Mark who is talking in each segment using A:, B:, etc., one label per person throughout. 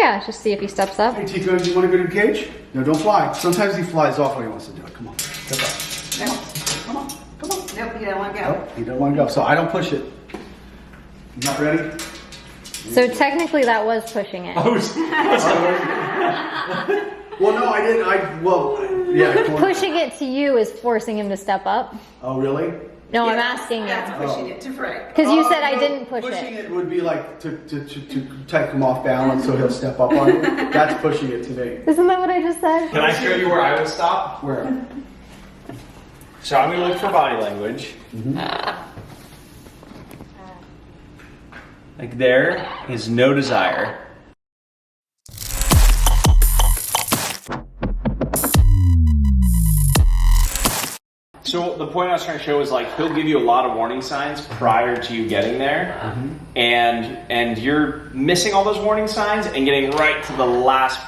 A: Yeah, just see if he steps up.
B: Hey, Tico, do you want to go to the cage? No, don't fly. Sometimes he flies off when he wants to do it. Come on, step up.
C: No.
B: Come on, come on.
C: Nope, you don't want to go.
B: Nope, he don't want to go, so I don't push it. You not ready?
A: So technically that was pushing it.
B: Well, no, I didn't. Yeah.
A: Pushing it to you is forcing him to step up.
B: Oh, really?
A: No,
C: Yeah,
A: I'm asking
C: That's
A: you.
C: pushing it to Frank.
A: Because you said I
B: no,
A: didn't push
B: pushing
A: it.
B: it would be like to take him off balance so he'll step up on you. That's pushing it to me.
A: Isn't that what I just said?
D: Can I show you where I would stop?
B: Where?
D: So I'm gonna look for body language. Like there is no desire. So the point I was trying to show is like he'll give you a lot of warning signs prior to you getting there, and you're missing all those warning signs and getting right to the last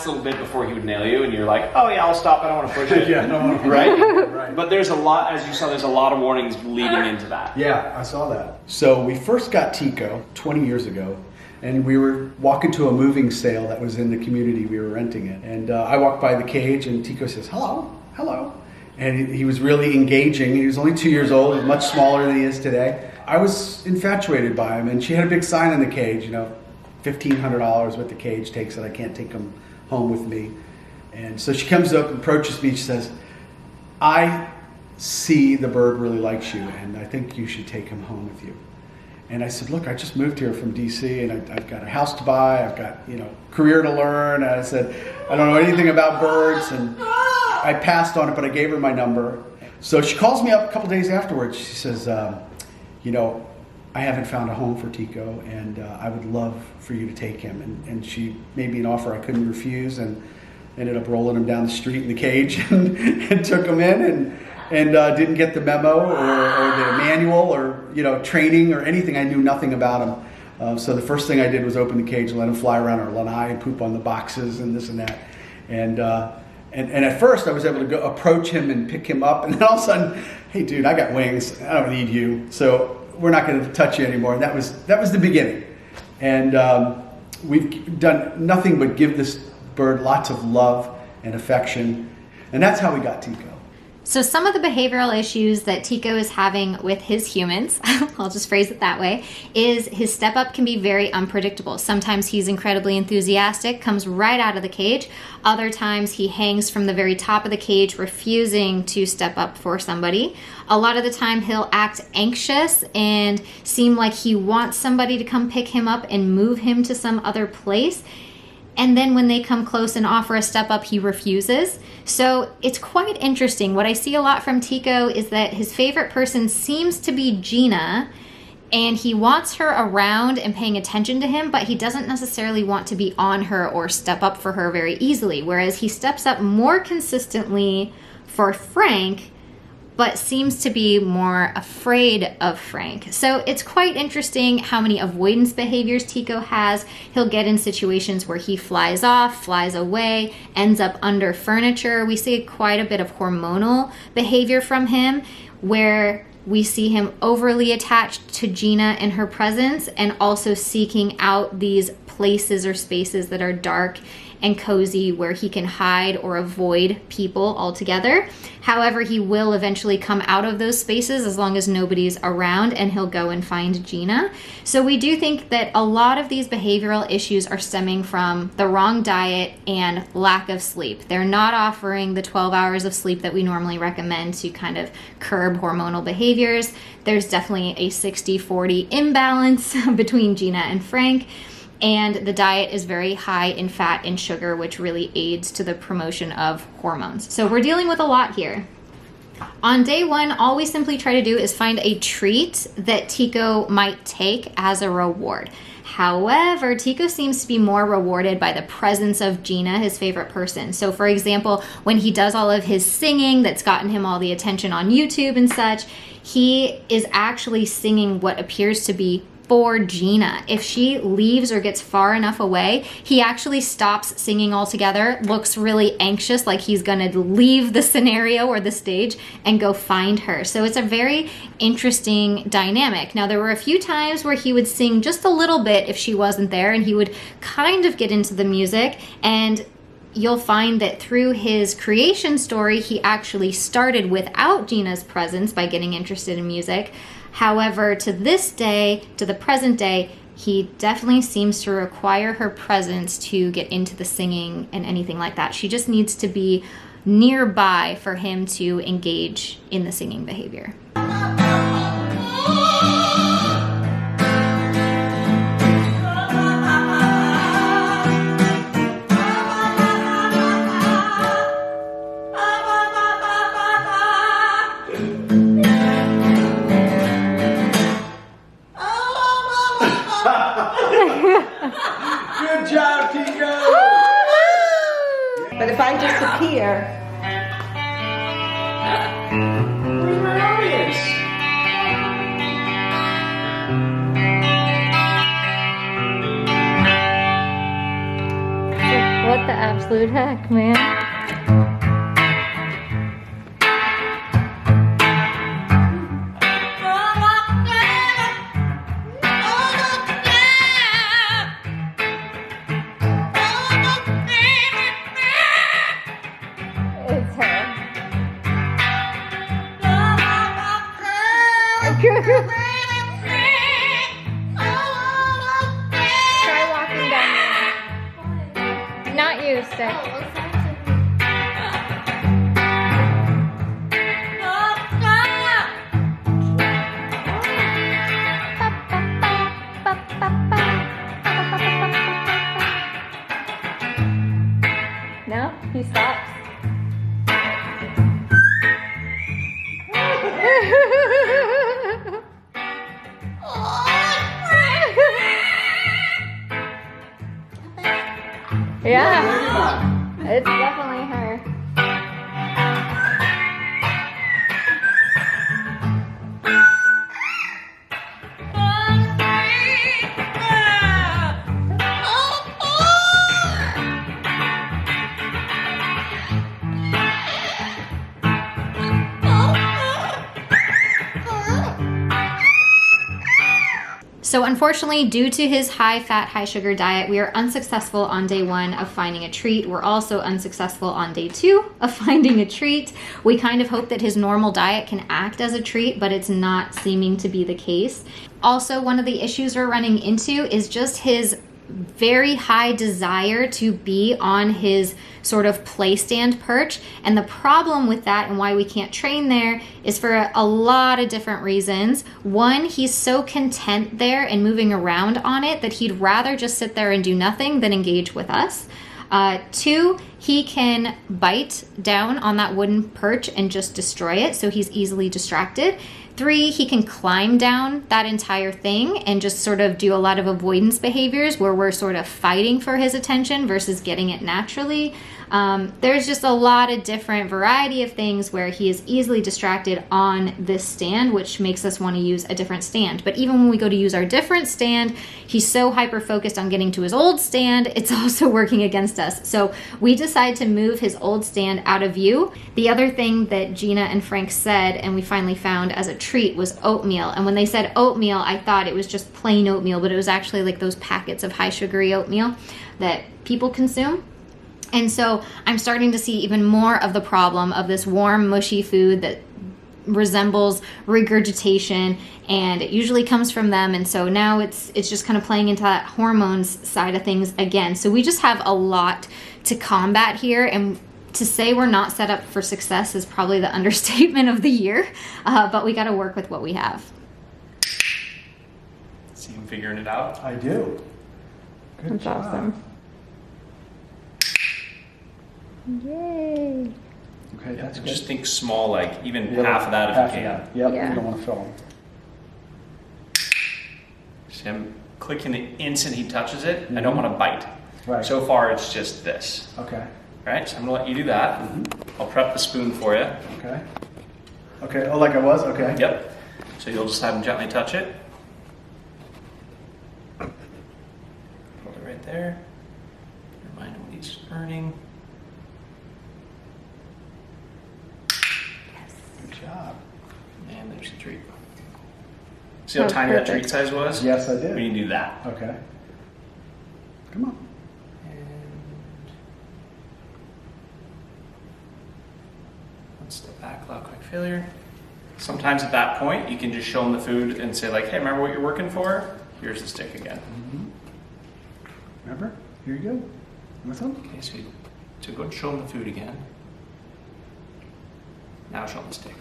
D: little bit before he would nail you, and you're like, oh yeah, I'll stop. I don't want to push it.
B: Yeah, no,
D: right?
B: Right.
D: But there's a lot, as you saw, there's a lot of warnings leading into that.
B: Yeah, I saw that. So we first got Tico 20 years ago, and we were walking to a moving sale that was in the community. We were renting it, and I walked by the cage, and Tico says, "Hello, hello," and he was really engaging. He was only 2 years old, he was much smaller than he is today. I was infatuated by him, and she had a big sign on the cage, you know, $1,500 what the cage takes, and I can't take him home with me. And so she comes up and approaches me. She says, "I see the bird really likes you, and I think you should take him home with you." And I said, "Look, I just moved here from DC, and I've got a house to buy. I've got, you know, career to learn." And I said, "I don't know anything about birds," and I passed on it, but I gave her my number. So she calls me up a couple days afterwards. She says, "You know, I haven't found a home for Tico, and I would love for you to take him." And she made me an offer I couldn't refuse, and ended up rolling him down the street in the cage and took him in, and didn't get the memo or the manual or, you know, training or anything. I knew nothing about him. So the first thing I did was open the cage and let him fly around our lanai and poop on the boxes and this and that. And at first I was able to go approach him and pick him up, and then all of a sudden, "Hey dude, I got wings. I don't need you. So we're not going to touch you anymore." And that was the beginning. And we've done nothing but give this bird lots of love and affection. And that's how we got Tico.
A: So some of the behavioral issues that Tico is having with his humans, I'll just phrase it that way, is his step up can be very unpredictable. Sometimes he's incredibly enthusiastic, comes right out of the cage. Other times he hangs from the very top of the cage, refusing to step up for somebody. A lot of the time he'll act anxious and seem like he wants somebody to come pick him up and move him to some other place. And then when they come close and offer a step up, he refuses. So it's quite interesting. What I see a lot from Tico is that his favorite person seems to be Gina, and he wants her around and paying attention to him, but he doesn't necessarily want to be on her or step up for her very easily. Whereas he steps up more consistently for Frank, but seems to be more afraid of Frank. So it's quite interesting how many avoidance behaviors Tico has. He'll get in situations where he flies off, flies away, ends up under furniture. We see quite a bit of hormonal behavior from him, where we see him overly attached to Gina and her presence, and also seeking out these places or spaces that are dark and cozy where he can hide or avoid people altogether. However, he will eventually come out of those spaces as long as nobody's around, and he'll go and find Gina. So we do think that a lot of these behavioral issues are stemming from the wrong diet and lack of sleep. They're not offering the 12 hours of sleep that we normally recommend to kind of curb hormonal behaviors. There's definitely a 60-40 imbalance between Gina and Frank. And the diet is very high in fat and sugar, which really aids to the promotion of hormones. So we're dealing with a lot here. On day one, all we simply try to do is find a treat that Tico might take as a reward. However, Tico seems to be more rewarded by the presence of Gina, his favorite person. So for example, when he does all of his singing that's gotten him all the attention on YouTube and such, he is actually singing what appears to be for Gina. If she leaves or gets far enough away, he actually stops singing altogether, looks really anxious, like he's gonna leave the scenario or the stage and go find her. So it's a very interesting dynamic. Now, there were a few times where he would sing just a little bit if she wasn't there, and he would kind of get into the music, and you'll find that through his creation story, he actually started without Gina's presence by getting interested in music. However, to this day, to the present day, he definitely seems to require her presence to get into the singing and anything like that. She just needs to be nearby for him to engage in the singing behavior.
B: Good job, Tico!
C: But if I disappear,
D: Where's my audience?
A: What the absolute heck, man? It's her. Try walking down there. Not you, Stick. No, he stops. Yeah, it's definitely her. So unfortunately, due to his high-fat, high-sugar diet, we are unsuccessful on day 1 of finding a treat. We're also unsuccessful on day 2 of finding a treat. We kind of hope that his normal diet can act as a treat, but it's not seeming to be the case. Also, one of the issues we're running into is just his very high desire to be on his sort of play stand perch, and the problem with that and why we can't train there is for a lot of different reasons. One, he's so content there and moving around on it that he'd rather just sit there and do nothing than engage with us. 2, he can bite down on that wooden perch and just destroy it, so he's easily distracted. 3, he can climb down that entire thing and just sort of do a lot of avoidance behaviors where we're sort of fighting for his attention versus getting it naturally. There's just a lot of different variety of things where he is easily distracted on this stand, which makes us want to use a different stand. But even when we go to use our different stand, he's so hyper-focused on getting to his old stand, it's also working against us. So we decide to move his old stand out of view. The other thing that Gina and Frank said, and we finally found as a treat, was oatmeal. And when they said oatmeal, I thought it was just plain oatmeal, but it was actually like those packets of high sugary oatmeal that people consume. And so I'm starting to see even more of the problem of this warm, mushy food that resembles regurgitation, and it usually comes from them. And so now it's just kind of playing into that hormones side of things again. So we just have a lot to combat here, and to say we're not set up for success is probably the understatement of the year, but we got to work with what we have.
D: See him figuring it out?
B: I do. Good
A: That's
B: job.
A: awesome. Yay.
B: Okay,
D: Yeah,
B: that's good.
D: just think small, like even
B: Yep,
D: half of that
B: half
D: if you can.
B: of that. Yep,
A: Yeah.
B: you don't want to fill them.
D: Just him clicking the instant he touches it. I don't want to bite.
B: Right.
D: So far, it's just this.
B: Okay,
D: All right, so I'm gonna let you do that. I'll prep the spoon for you.
B: okay. Okay, oh, like I was? Okay.
D: Yep. So you'll just have him gently touch it. there. Remind him what he's earning.
B: Good job.
D: And there's the treat. See how tiny that treat size was?
B: Yes, I did.
D: We need to do that.
B: Okay. Come on.
D: One step back, allow quick failure. Sometimes at that point, you can just show them the food and say like, hey, remember what you're working for? Here's the stick again.
B: Remember? Here you go. With them?
D: Okay, so go and show them the food again. Now show them the stick.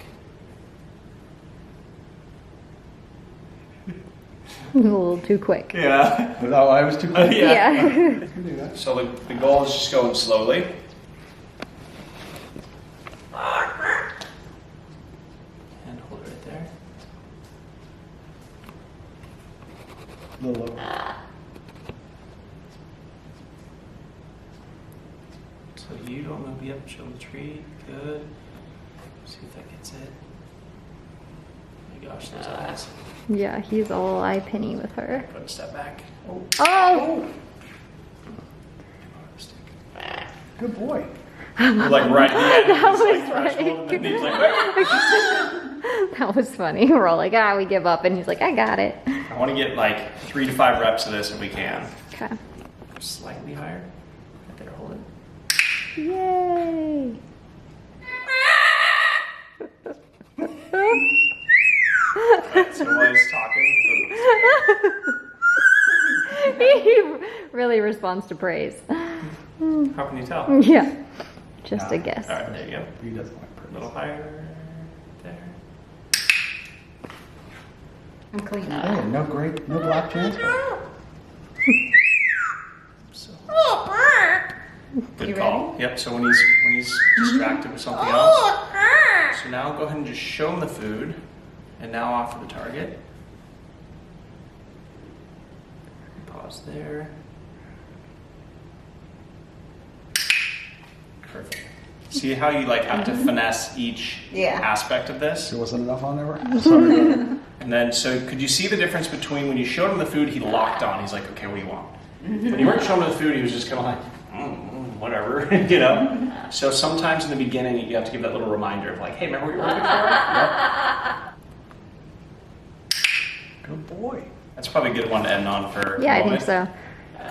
A: A little too quick.
D: Yeah.
B: Oh, I was too quick.
A: Yeah.
B: I can do that.
D: So the goal is just going slowly. And hold it right there.
B: A little over.
D: So you don't move yet, show the tree. Good. See if that gets it. Oh my gosh, those eyes.
A: Yeah, he's all eye penny with her.
D: Put a step back. Oh.
A: Oh!
B: Good boy.
D: Like right at the end.
A: That
D: he's
A: was
D: like threshold, and then he's like,
A: That was funny. We're all like, we give up. And he's like, I got it.
D: I want to get like 3 to 5 reps of this if we can.
A: Okay.
D: Slightly higher. Right there, hold it.
A: Yay!
D: Right, so while he's talking,
A: He really responds to praise.
D: how can you tell?
A: Yeah. Just a guess.
D: All right, there you go.
B: He doesn't like
D: A
B: praise.
D: little higher. There.
A: I'm clean
B: Hey, no black transfer.
D: So.
A: You
D: Good call.
A: ready?
D: Yep. So when he's distracted with something else, so now go ahead and just show him the food, and now offer the target. Pause there. Perfect. See how you like have to finesse each aspect of this?
B: There wasn't enough on there? Sorry.
D: And then, so could you see the difference between when you showed him the food, he locked on. He's like, okay, what do you want? When you weren't showing him the food, he was just kind of like, whatever, you know? So sometimes in the beginning, you have to give that little reminder of like, hey, remember what you're working for?
B: Good boy.
D: That's probably a good one to end on for
A: Yeah,
D: a
A: I
D: moment.
A: think so.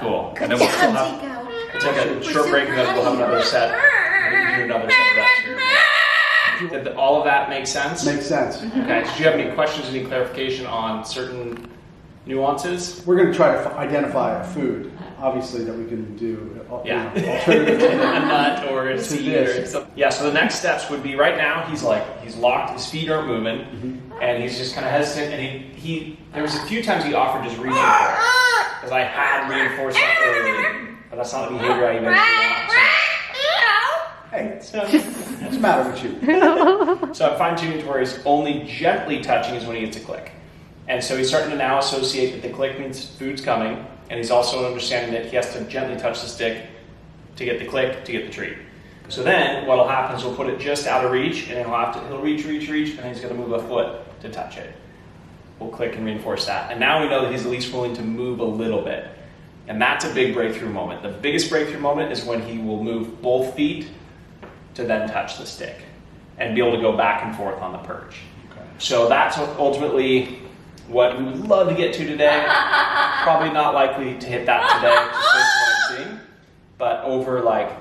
D: Cool. And then we'll still have, we'll take a short break and then we'll have another set. We'll do another set of reps here. Did all of that make sense?
B: Makes sense.
D: Okay. Did you have any questions, any clarification on certain nuances?
B: We're going to try to identify a food, obviously, that we can do.
D: Yeah.
B: Alternative to
D: A nut or a seed or
B: this.
D: something. Yeah, so the next steps would be right now he's locked, his feet aren't moving, and he's just kind of hesitant, and he there was a few times he offered just reaching for it. Because I had reinforced that earlier, but that's not the behavior I eventually want.
B: Hey,
D: So,
B: what's the matter with you?
D: so I'm fine-tuning to where he's only gently touching is when he gets a click. And so he's starting to now associate that the click means food's coming, and he's also understanding that he has to gently touch the stick to get the click, to get the treat. So then what'll happen is we'll put it just out of reach, and he'll reach, and then he's gonna move a foot to touch it. We'll click and reinforce that. And now we know that he's at least willing to move a little bit. And that's a big breakthrough moment. The biggest breakthrough moment is when he will move both feet to then touch the stick and be able to go back and forth on the perch.
B: Okay.
D: So that's ultimately what we would love to get to today. Probably not likely to hit that today, just based on what I'm seeing. But over like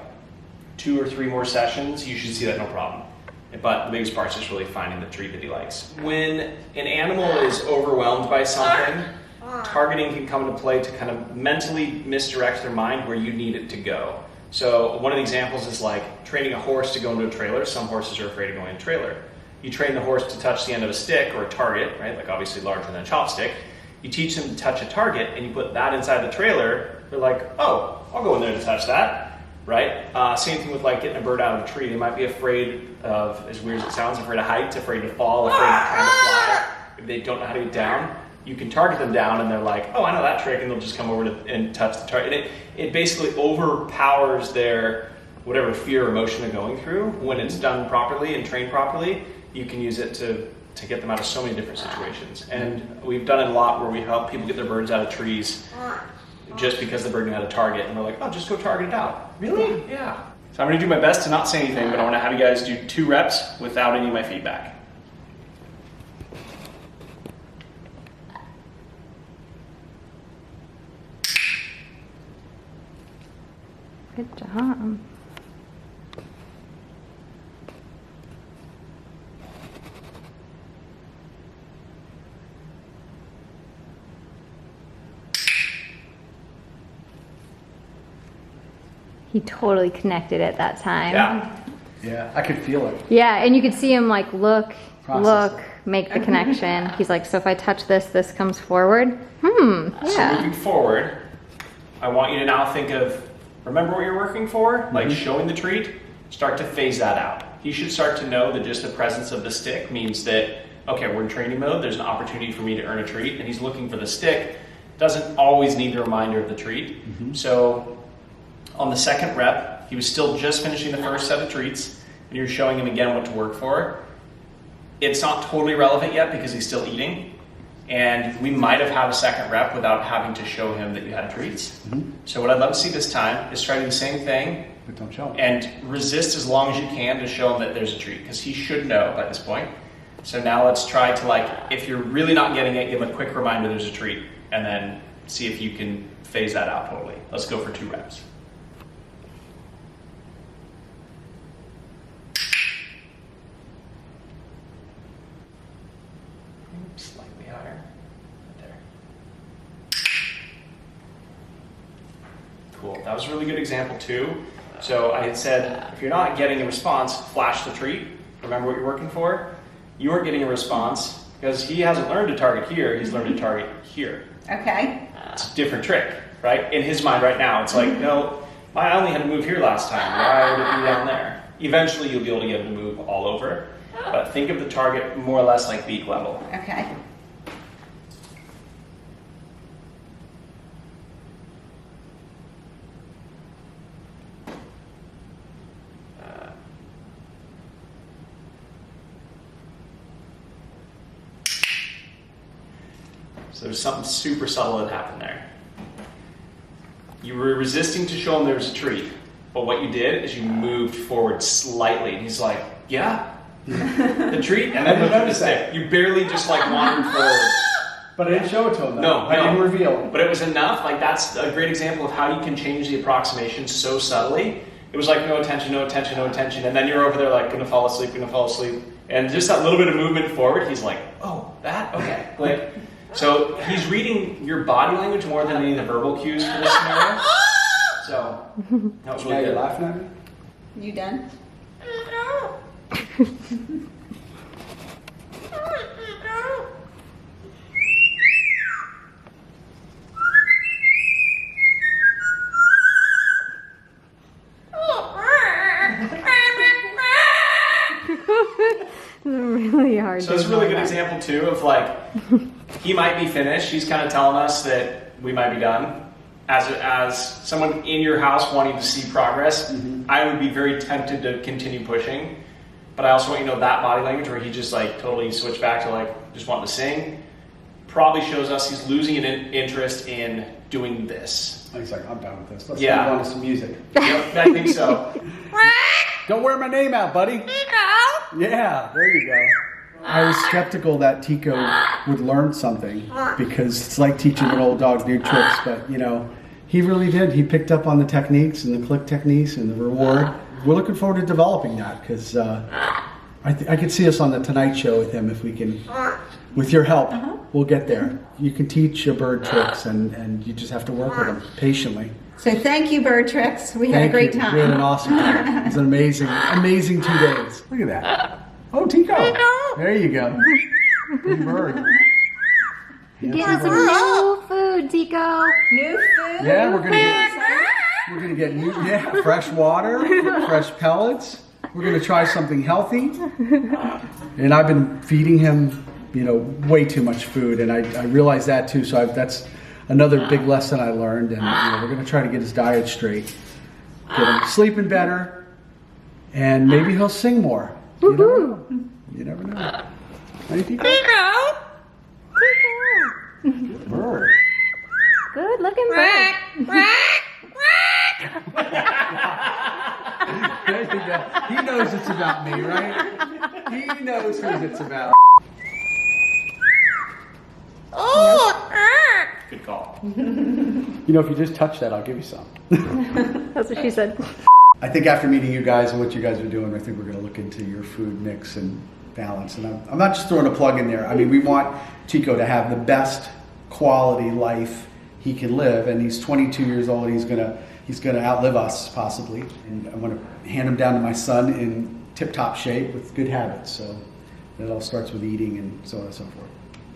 D: 2 or 3 more sessions, you should see that no problem. But the biggest part is just really finding the treat that he likes. When an animal is overwhelmed by something, targeting can come into play to kind of mentally misdirect their mind where you need it to go. So one of the examples is like training a horse to go into a trailer. Some horses are afraid of going in a trailer. You train the horse to touch the end of a stick or a target, right? Like obviously larger than a chopstick. You teach them to touch a target and you put that inside the trailer. They're like, oh, I'll go in there to touch that, right? Same thing with like getting a bird out of a tree. They might be afraid of, as weird as it sounds, afraid of heights, afraid to fall, afraid of trying to fly. If they don't know how to get down, you can target them down and they're like, oh, I know that trick, and they'll just come over and touch the target. And it basically overpowers their whatever fear or emotion they're going through. When it's done properly and trained properly, you can use it to get them out of so many different situations. And we've done it a lot where we help people get their birds out of trees just because the bird knew how to target, and we're like, oh, just go target it out. Really? Yeah. So I'm gonna do my best to not say anything, but I wanna have you guys do 2 reps without any of my feedback.
A: Good job. He totally connected it that time.
D: Yeah.
B: Yeah, I could feel it.
A: Yeah, and you could see him like look,
B: Process
A: make the connection. He's like, so if I touch this, this comes forward.
D: So
A: Yeah.
D: moving forward, I want you to now think of, remember what you're working for? Like showing the treat, start to phase that out. He should start to know that just the presence of the stick means that, okay, we're in training mode, there's an opportunity for me to earn a treat, and he's looking for the stick. Doesn't always need the reminder of the treat. So on the second rep, he was still just finishing the first set of treats, and you're showing him again what to work for. It's not totally relevant yet because he's still eating, and we might have had a second rep without having to show him that you had treats. So what I'd love to see this time is try to do the same thing
B: But don't show him.
D: and resist as long as you can to show him that there's a treat, because he should know by this point. So now let's try to, like, if you're really not getting it, give him a quick reminder there's a treat, and then see if you can phase that out totally. Let's go for 2 reps. Slightly higher. There. Cool. That was a really good example too. So I had said, if you're not getting a response, flash the treat. Remember what you're working for? You weren't getting a response because he hasn't learned to target here. He's learned to target here.
C: Okay.
D: It's a different trick, right? In his mind right now, it's like, no, I only had to move here last time. Why would it be down there? Eventually, you'll be able to get him to move all over. But think of the target more or less like beak level.
C: Okay.
D: So there's something super subtle that happened there. You were resisting to show him there was a treat, but what you did is you moved forward slightly, and he's like, yeah, the treat, and then
B: I
D: the
B: noticed
D: stick. You barely just like wandered forward.
B: But I didn't show it to him, though.
D: No,
B: I didn't reveal.
D: But it was enough. Like, that's a great example of how you can change the approximation so subtly. It was like, no attention, no attention, no attention, and then you're over there like, gonna fall asleep, and just that little bit of movement forward, he's like, oh, that? Okay. Like, so he's reading your body language more than any of the verbal cues for this scenario. So that was
B: Now
D: really
B: you're
D: good.
B: laughing at me?
C: You done?
A: Really hard.
D: So it's a really good example too of like, he might be finished. He's kind of telling us that we might be done. As someone in your house wanting to see progress, I would be very tempted to continue pushing. But I also want you to know that body language where he just like totally switched back to like just wanting to sing probably shows us he's losing an interest in doing this.
B: He's like, I'm done with this. Let's
D: Yeah.
B: move on to some music.
D: Yep, I think so.
B: Don't wear my name out, buddy. Yeah, there you go. I was skeptical that Tico would learn something because it's like teaching an old dog new tricks, but you know, he really did. He picked up on the techniques and the click techniques and the reward. We're looking forward to developing that because I could see us on the Tonight Show with him if we can, with your help, we'll get there. You can teach a bird tricks and you just have to work with him patiently.
C: So thank you, BirdTricks. We had a great time.
B: We had an awesome time. It was an amazing 2 days. Look at that. Oh, Tico. There you go. Good bird.
A: Getting some new food, Tico.
C: New food?
B: Yeah, we're gonna get new, fresh water, fresh pellets. We're gonna try something healthy. And I've been feeding him, way too much food, and I realize that too. So that's another big lesson I learned, and we're going to try to get his diet straight, get him sleeping better, and maybe he'll sing more. You never know. Right, Tico? Good bird.
A: Good looking bird.
B: There you go. He knows it's about me, right? He knows who it's about.
D: Good call.
B: You know, if you just touch that, I'll give you some.
A: That's what she said.
B: I think after meeting you guys and what you guys are doing, I think we're going to look into your food mix and balance. And I'm not just throwing a plug in there. I mean, we want Tico to have the best quality life he can live, and he's 22 years old. He's gonna outlive us possibly, and I want to hand him down to my son in tip-top shape with good habits. So it all starts with eating and so on and so forth.